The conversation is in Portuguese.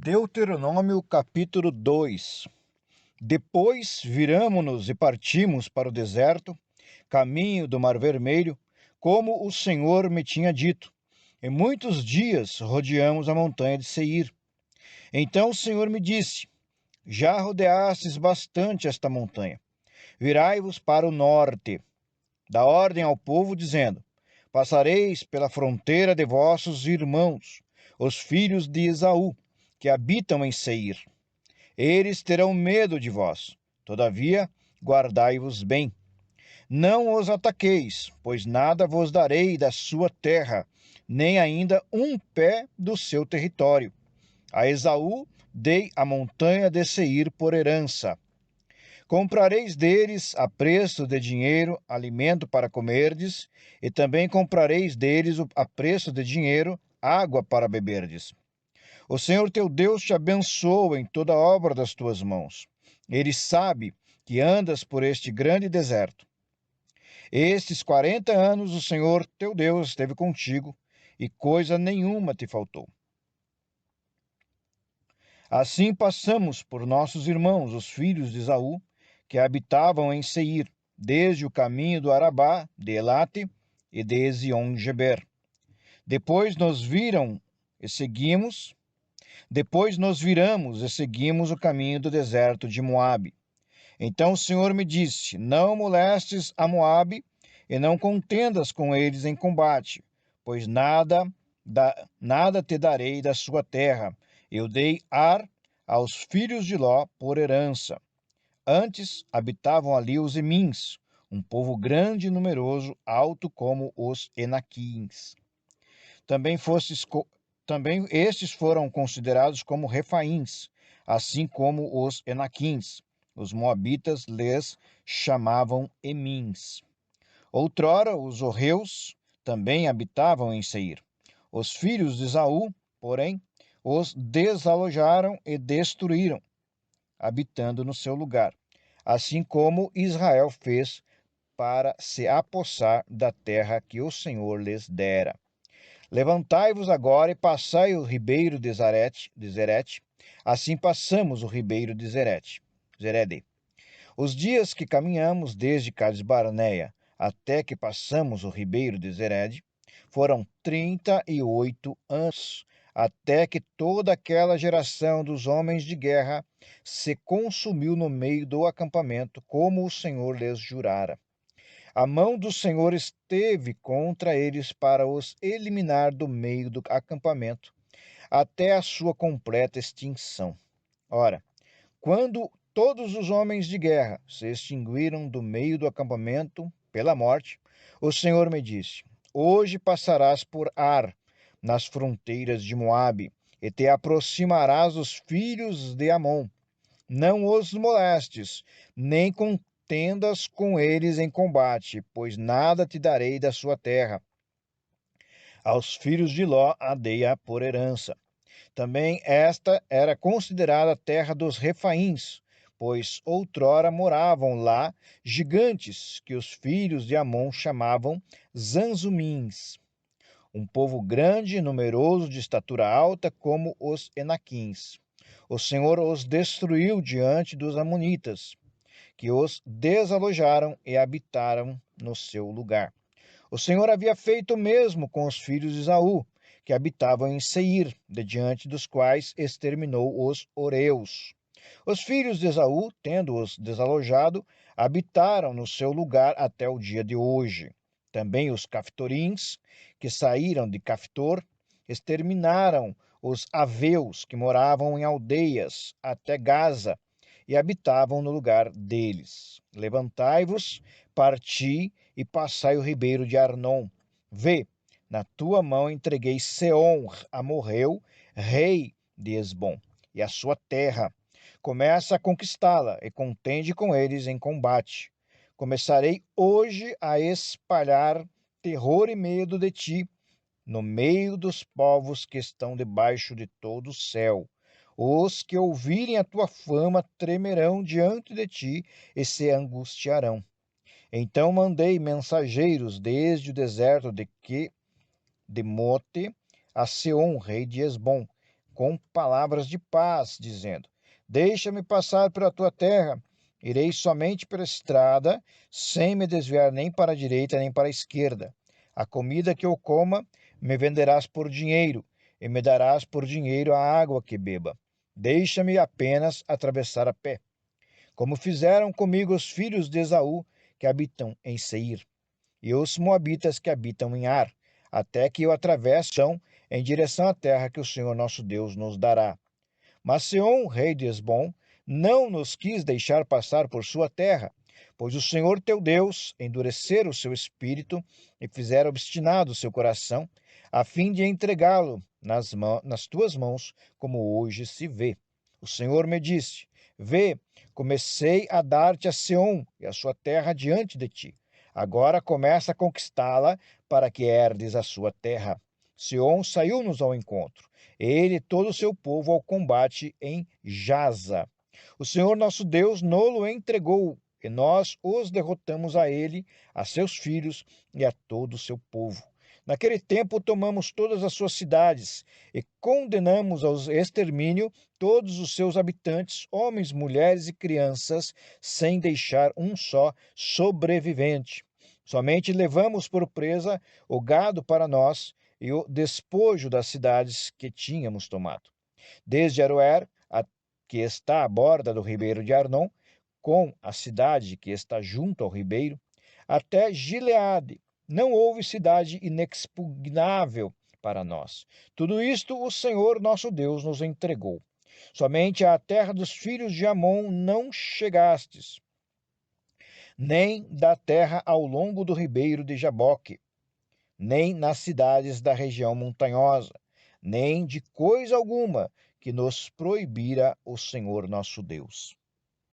Deuteronômio capítulo 2. Depois viramo-nos e partimos para o deserto, caminho do Mar Vermelho, como o Senhor me tinha dito. Em muitos dias rodeamos a montanha de Seir. Então o Senhor me disse: Já rodeastes bastante esta montanha. Virai-vos para o norte. Dá ordem ao povo, dizendo: Passareis pela fronteira de vossos irmãos, os filhos de Esaú, que habitam em Seir. Eles terão medo de vós. Todavia, guardai-vos bem. Não os ataqueis, pois nada vos darei da sua terra, nem ainda um pé do seu território. A Esaú dei a montanha de Seir por herança. Comprareis deles a preço de dinheiro alimento para comerdes, e também comprareis deles a preço de dinheiro água para beberdes. O Senhor teu Deus te abençoa em toda a obra das tuas mãos. Ele sabe que andas por este grande deserto. Estes 40 anos o Senhor teu Deus esteve contigo, e coisa nenhuma te faltou. Assim passamos por nossos irmãos, os filhos de Esaú, que habitavam em Seir, desde o caminho do Arabá, de Elate e de Ezion-Geber. Depois nos viramos e seguimos o caminho do deserto de Moabe. Então o Senhor me disse: Não molestes a Moabe e não contendas com eles em combate, pois nada te darei da sua terra. Eu dei Ar aos filhos de Ló por herança. Antes habitavam ali os Emins, um povo grande e numeroso, alto como os Enaquins. Também estes foram considerados como Refaíns, assim como os Enaquins. Os moabitas lhes chamavam Emins. Outrora os horreus também habitavam em Seir. Os filhos de Esaú, porém, os desalojaram e destruíram, habitando no seu lugar, assim como Israel fez para se apossar da terra que o Senhor lhes dera. Levantai-vos agora e passai o ribeiro de Zerete, assim passamos o ribeiro de Zerede. Os dias que caminhamos desde Cades-Barneia até que passamos o ribeiro de Zerede foram 38 anos, até que toda aquela geração dos homens de guerra se consumiu no meio do acampamento, como o Senhor lhes jurara. A mão do Senhor esteve contra eles para os eliminar do meio do acampamento, até a sua completa extinção. Ora, quando todos os homens de guerra se extinguiram do meio do acampamento pela morte, o Senhor me disse: Hoje passarás por Ar, nas fronteiras de Moabe, e te aproximarás dos filhos de Amon. Não os molestes, nem contendas com eles em combate, pois nada te darei da sua terra. Aos filhos de Ló a dei-a por herança. Também esta era considerada a terra dos Refaíns, pois outrora moravam lá gigantes que os filhos de Amon chamavam Zanzumins, um povo grande e numeroso de estatura alta como os Enaquins. O Senhor os destruiu diante dos amonitas, que os desalojaram e habitaram no seu lugar. O Senhor havia feito o mesmo com os filhos de Esaú, que habitavam em Seir, de diante dos quais exterminou os Oreus. Os filhos de Esaú, tendo-os desalojado, habitaram no seu lugar até o dia de hoje. Também os Caftorins, que saíram de Caftor, exterminaram os aveus, que moravam em aldeias, até Gaza, e habitavam no lugar deles. Levantai-vos, parti e passai o ribeiro de Arnon. Vê, na tua mão entreguei Seom, amorreu, rei de Esbom, e a sua terra. Começa a conquistá-la e contende com eles em combate. Começarei hoje a espalhar terror e medo de ti, no meio dos povos que estão debaixo de todo o céu. Os que ouvirem a tua fama tremerão diante de ti e se angustiarão. Então mandei mensageiros desde o deserto de Mote a Seom, rei de Esbom, com palavras de paz, dizendo: Deixa-me passar pela tua terra. Irei somente pela estrada, sem me desviar nem para a direita nem para a esquerda. A comida que eu coma, me venderás por dinheiro, e me darás por dinheiro a água que beba. Deixa-me apenas atravessar a pé, como fizeram comigo os filhos de Esaú, que habitam em Seir, e os moabitas que habitam em Ar, até que eu atravesse em direção à terra que o Senhor nosso Deus nos dará. Mas Seom, rei de Hesbom, não nos quis deixar passar por sua terra, pois o Senhor teu Deus endurecera o seu espírito e fizera obstinado o seu coração, a fim de entregá-lo nas tuas mãos, como hoje se vê. O Senhor me disse: Vê, comecei a dar-te a Seom e a sua terra diante de ti. Agora começa a conquistá-la para que herdes a sua terra. Seom saiu-nos ao encontro, ele e todo o seu povo ao combate em Jaza. O Senhor nosso Deus nolo entregou, e nós os derrotamos a ele, a seus filhos e a todo o seu povo. Naquele tempo tomamos todas as suas cidades e condenamos ao extermínio todos os seus habitantes, homens, mulheres e crianças, sem deixar um só sobrevivente. Somente levamos por presa o gado para nós e o despojo das cidades que tínhamos tomado. Desde Aroer, que está à borda do ribeiro de Arnon, com a cidade que está junto ao ribeiro, até Gileade. Não houve cidade inexpugnável para nós. Tudo isto o Senhor nosso Deus nos entregou. Somente à terra dos filhos de Amon não chegastes, nem da terra ao longo do ribeiro de Jaboque, nem nas cidades da região montanhosa, nem de coisa alguma que nos proibira o Senhor nosso Deus.